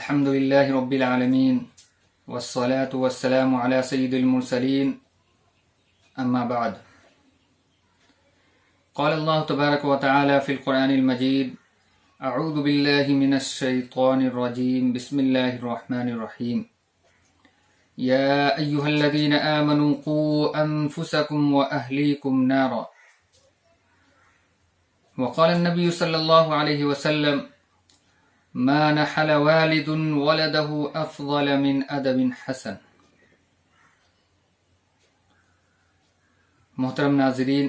الحمد لله رب العالمين والصلاة والسلام على سيد المرسلين أما بعد قال الله تبارك وتعالى في القرآن المجيد أعوذ بالله من الشيطان الرجيم بسم الله الرحمن الرحيم يا أيها الذين آمنوا قوا أنفسكم وأهليكم نارا وقال النبي صلى الله عليه وسلم ما نحل والد ولده افضل من ادب حسن۔ محترم ناظرین،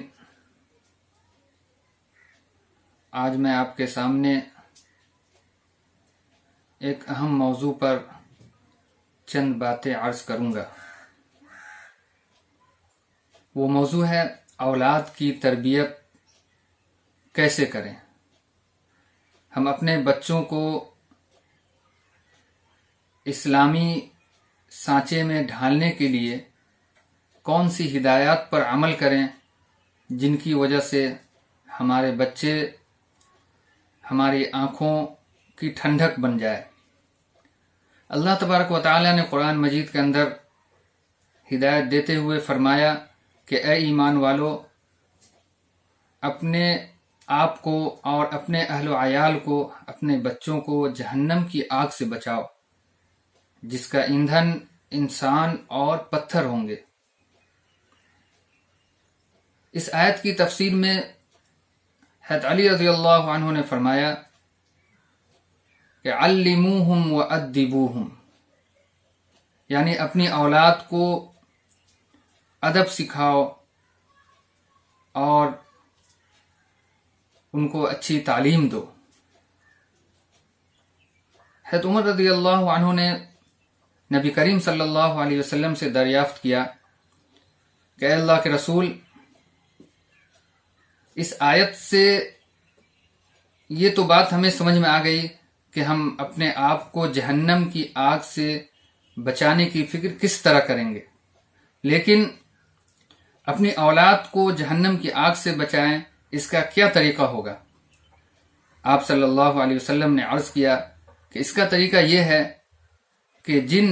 آج میں آپ کے سامنے ایک اہم موضوع پر چند باتیں عرض کروں گا۔ وہ موضوع ہے اولاد کی تربیت کیسے کریں۔ ہم اپنے بچوں کو اسلامی سانچے میں ڈھالنے کے لیے کون سی ہدایات پر عمل کریں جن کی وجہ سے ہمارے بچے ہماری آنکھوں کی ٹھنڈک بن جائے۔ اللہ تبارک و تعالی نے قرآن مجید کے اندر ہدایت دیتے ہوئے فرمایا کہ اے ایمان والو، اپنے آپ کو اور اپنے اہل و عیال کو، اپنے بچوں کو جہنم کی آگ سے بچاؤ جس کا ایندھن انسان اور پتھر ہوں گے۔ اس آیت کی تفسیر میں حضرت علی رضی اللہ عنہ نے فرمایا کہ علموہم وادبوہم، یعنی اپنی اولاد کو ادب سکھاؤ اور ان کو اچھی تعلیم دو۔ حضرت عمر رضی اللہ عنہ نے نبی کریم صلی اللہ علیہ وسلم سے دریافت کیا کہ اے اللہ کے رسول، اس آیت سے یہ تو بات ہمیں سمجھ میں آ گئی کہ ہم اپنے آپ کو جہنم کی آگ سے بچانے کی فکر کس طرح کریں گے، لیکن اپنی اولاد کو جہنم کی آگ سے بچائیں، اس کا کیا طریقہ ہوگا؟ آپ صلی اللہ علیہ وسلم نے عرض کیا کہ اس کا طریقہ یہ ہے کہ جن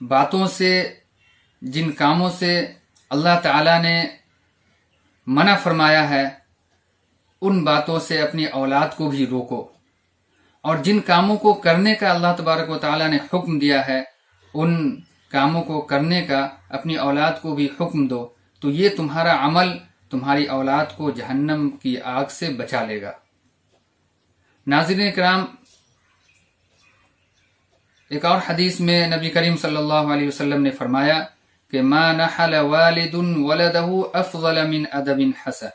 باتوں سے، جن کاموں سے اللہ تعالی نے منع فرمایا ہے، ان باتوں سے اپنی اولاد کو بھی روکو، اور جن کاموں کو کرنے کا اللہ تبارک و تعالی نے حکم دیا ہے، ان کاموں کو کرنے کا اپنی اولاد کو بھی حکم دو، تو یہ تمہارا عمل تمہاری اولاد کو جہنم کی آگ سے بچا لے گا۔ ناظرین کرام، ایک اور حدیث میں نبی کریم صلی اللہ علیہ وسلم نے فرمایا کہ ما نحل والد ولدہ افضل من ادب حسن،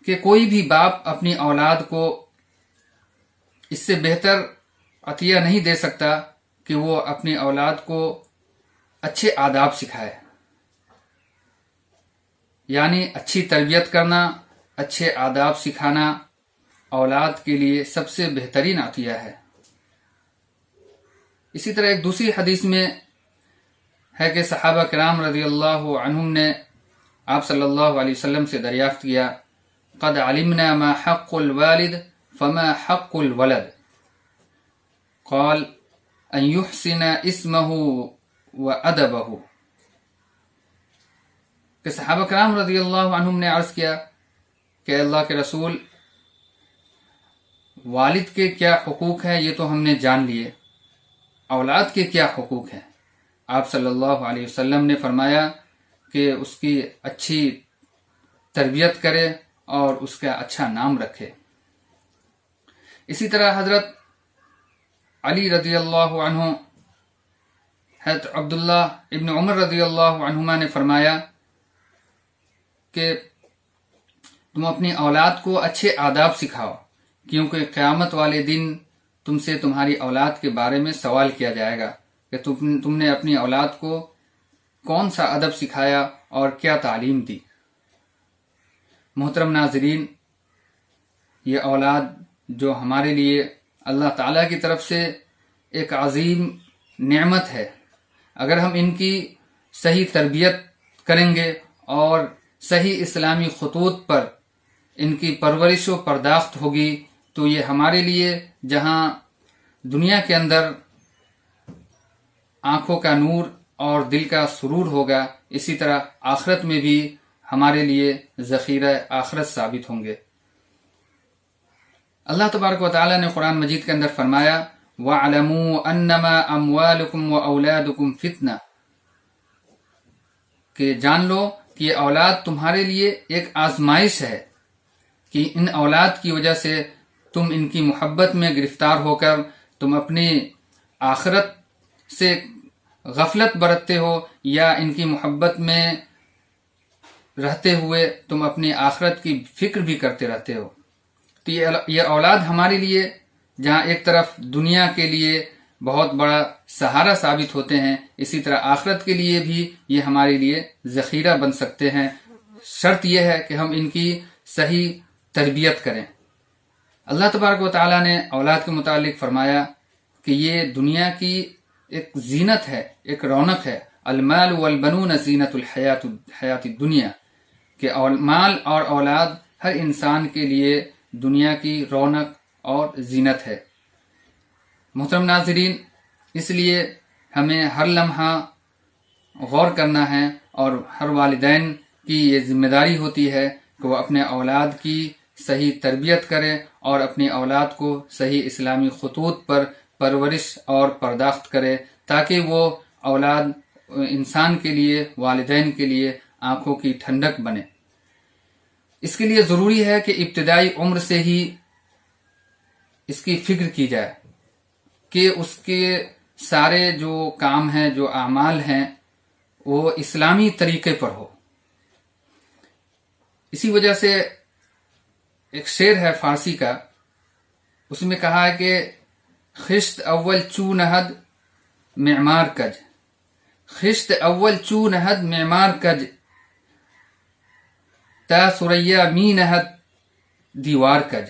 کہ کوئی بھی باپ اپنی اولاد کو اس سے بہتر عطیہ نہیں دے سکتا کہ وہ اپنی اولاد کو اچھے آداب سکھائے، یعنی اچھی تربیت کرنا، اچھے آداب سکھانا اولاد کے لیے سب سے بہترین عطیہ ہے۔ اسی طرح ایک دوسری حدیث میں ہے کہ صحابہ کرام رضی اللہ عنہم نے آپ صلی اللہ علیہ وسلم سے دریافت کیا قد علمنا ما حق الوالد فما حق الولد، قال ان يحسن اسمه وادبه، کہ صحابہ کرام رضی اللہ عنہم نے عرض کیا کہ اللہ کے رسول، والد کے کیا حقوق ہیں یہ تو ہم نے جان لیے، اولاد کے کیا حقوق ہیں؟ آپ صلی اللہ علیہ وسلم نے فرمایا کہ اس کی اچھی تربیت کرے اور اس کا اچھا نام رکھے۔ اسی طرح حضرت علی رضی اللہ عنہ، حضرت عبداللہ ابن عمر رضی اللہ عنہما نے فرمایا کہ تم اپنی اولاد کو اچھے آداب سکھاؤ، کیونکہ قیامت والے دن تم سے تمہاری اولاد کے بارے میں سوال کیا جائے گا کہ تم نے اپنی اولاد کو کون سا ادب سکھایا اور کیا تعلیم دی۔ محترم ناظرین، یہ اولاد جو ہمارے لیے اللہ تعالیٰ کی طرف سے ایک عظیم نعمت ہے، اگر ہم ان کی صحیح تربیت کریں گے اور صحیح اسلامی خطوط پر ان کی پرورش و پرداخت ہوگی تو یہ ہمارے لیے جہاں دنیا کے اندر آنکھوں کا نور اور دل کا سرور ہوگا، اسی طرح آخرت میں بھی ہمارے لیے ذخیرہ آخرت ثابت ہوں گے۔ اللہ تبارک و تعالی نے قرآن مجید کے اندر فرمایا وَاعْلَمُوا أَنَّمَا أَمْوَالُكُمْ وَأَوْلَادُكُمْ فِتْنَةٌ، کہ جان لو کہ یہ اولاد تمہارے لیے ایک آزمائش ہے، کہ ان اولاد کی وجہ سے تم ان کی محبت میں گرفتار ہو کر تم اپنی آخرت سے غفلت برتتے ہو، یا ان کی محبت میں رہتے ہوئے تم اپنی آخرت کی فکر بھی کرتے رہتے ہو۔ تو یہ اولاد ہمارے لیے جہاں ایک طرف دنیا کے لیے بہت بڑا سہارا ثابت ہوتے ہیں، اسی طرح آخرت کے لیے بھی یہ ہمارے لیے ذخیرہ بن سکتے ہیں۔ شرط یہ ہے کہ ہم ان کی صحیح تربیت کریں۔ اللہ تبارک و تعالیٰ نے اولاد کے متعلق فرمایا کہ یہ دنیا کی ایک زینت ہے، ایک رونق ہے۔ المال والبنون زینت الحیات الدنیا، کہ مال اور اولاد ہر انسان کے لیے دنیا کی رونق اور زینت ہے۔ محترم ناظرین، اس لیے ہمیں ہر لمحہ غور کرنا ہے، اور ہر والدین کی یہ ذمہ داری ہوتی ہے کہ وہ اپنے اولاد کی صحیح تربیت کرے اور اپنی اولاد کو صحیح اسلامی خطوط پر پرورش اور پرداخت کرے، تاکہ وہ اولاد انسان کے لیے، والدین کے لیے آنکھوں کی ٹھنڈک بنے۔ اس کے لیے ضروری ہے کہ ابتدائی عمر سے ہی اس کی فکر کی جائے کہ اس کے سارے جو کام ہیں، جو اعمال ہیں، وہ اسلامی طریقے پر ہو۔ اسی وجہ سے ایک شعر ہے فارسی کا، اس میں کہا ہے کہ خشت اول چو نہد معمار کج، خشت اول چو نہد معمار کج، تا سریا می نہد دیوار کج۔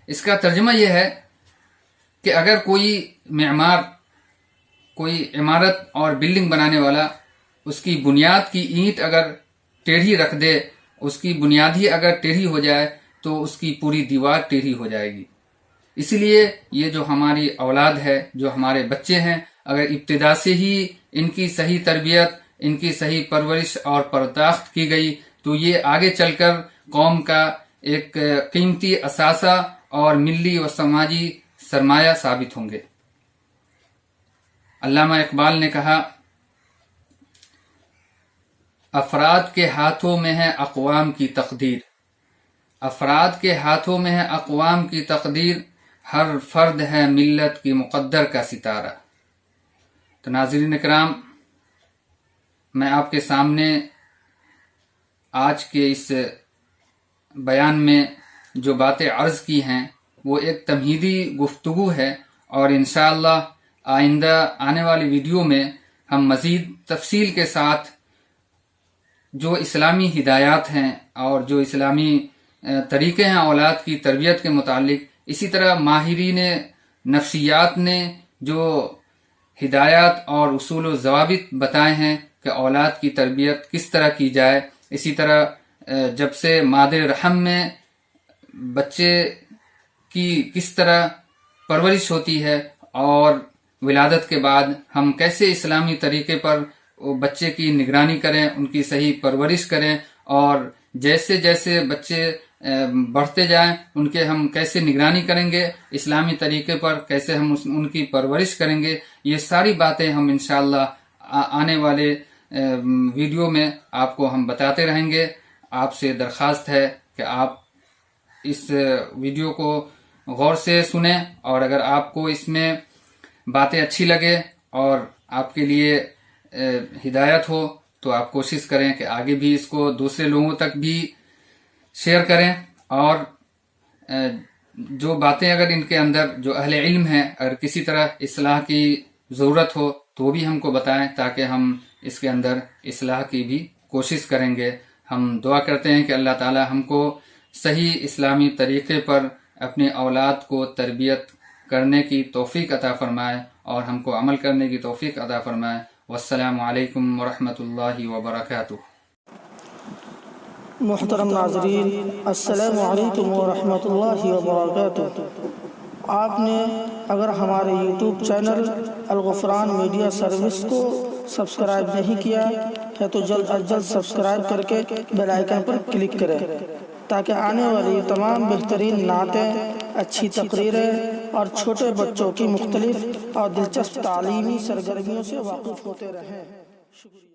اس کا ترجمہ یہ ہے کہ اگر کوئی معمار، کوئی عمارت اور بلڈنگ بنانے والا اس کی بنیاد کی اینٹ اگر ٹیڑھی رکھ دے، اس کی بنیاد ہی اگر ٹیڑھی ہو جائے تو اس کی پوری دیوار ٹیڑھی ہو جائے گی۔ اسی لیے یہ جو ہماری اولاد ہے، جو ہمارے بچے ہیں، اگر ابتدا سے ہی ان کی صحیح تربیت، ان کی صحیح پرورش اور پرداخت کی گئی تو یہ آگے چل کر قوم کا ایک قیمتی اثاثہ اور ملی و سماجی سرمایہ ثابت ہوں گے۔ علامہ اقبال نے کہا افراد کے ہاتھوں میں ہے اقوام کی تقدیر، افراد کے ہاتھوں میں ہے اقوام کی تقدیر، ہر فرد ہے ملت کی مقدر کا ستارہ۔ تو ناظرین اکرام، میں آپ کے سامنے آج کے اس بیان میں جو باتیں عرض کی ہیں وہ ایک تمہیدی گفتگو ہے، اور انشاءاللہ آئندہ آنے والی ویڈیو میں ہم مزید تفصیل کے ساتھ جو اسلامی ہدایات ہیں اور جو اسلامی طریقے ہیں اولاد کی تربیت کے متعلق، اسی طرح ماہرین نفسیات نے جو ہدایات اور اصول و ضوابط بتائے ہیں کہ اولاد کی تربیت کس طرح کی جائے، اسی طرح جب سے مادر رحم میں بچے کی کس طرح پرورش ہوتی ہے، اور ولادت کے بعد ہم کیسے اسلامی طریقے پر بچے کی نگرانی کریں، ان کی صحیح پرورش کریں، اور جیسے جیسے بچے بڑھتے جائیں ان کے ہم کیسے نگرانی کریں گے، اسلامی طریقے پر کیسے ہم ان کی پرورش کریں گے، یہ ساری باتیں ہم انشاءاللہ آنے والے ویڈیو میں آپ کو ہم بتاتے رہیں گے۔ آپ سے درخواست ہے کہ آپ اس ویڈیو کو غور سے سنیں، اور اگر آپ کو اس میں باتیں اچھی لگے اور آپ کے لیے ہدایت ہو تو آپ کوشش کریں کہ آگے بھی اس کو دوسرے لوگوں تک بھی شیئر کریں، اور جو باتیں اگر ان کے اندر جو اہل علم ہیں اگر کسی طرح اصلاح کی ضرورت ہو تو وہ بھی ہم کو بتائیں، تاکہ ہم اس کے اندر اصلاح کی بھی کوشش کریں گے۔ ہم دعا کرتے ہیں کہ اللہ تعالی ہم کو صحیح اسلامی طریقے پر اپنے اولاد کو تربیت کرنے کی توفیق عطا فرمائے اور ہم کو عمل کرنے کی توفیق عطا فرمائے۔ والسلام علیکم ورحمۃ اللہ وبرکاتہ۔ محترم ناظرین، السلام علیکم ورحمۃ اللہ وبرکاتہ۔ آپ نے اگر ہمارے یوٹیوب چینل الغفران میڈیا سروس کو سبسکرائب نہیں کیا ہے تو جلد از جلد سبسکرائب کر کے بیل آئیکن پر کلک کریں تاکہ آنے والی تمام بہترین نعتیں، اچھی تقریریں اور چھوٹے بچوں کی مختلف اور دلچسپ تعلیمی سرگرمیوں سے واقف ہوتے رہیں۔ شکریہ۔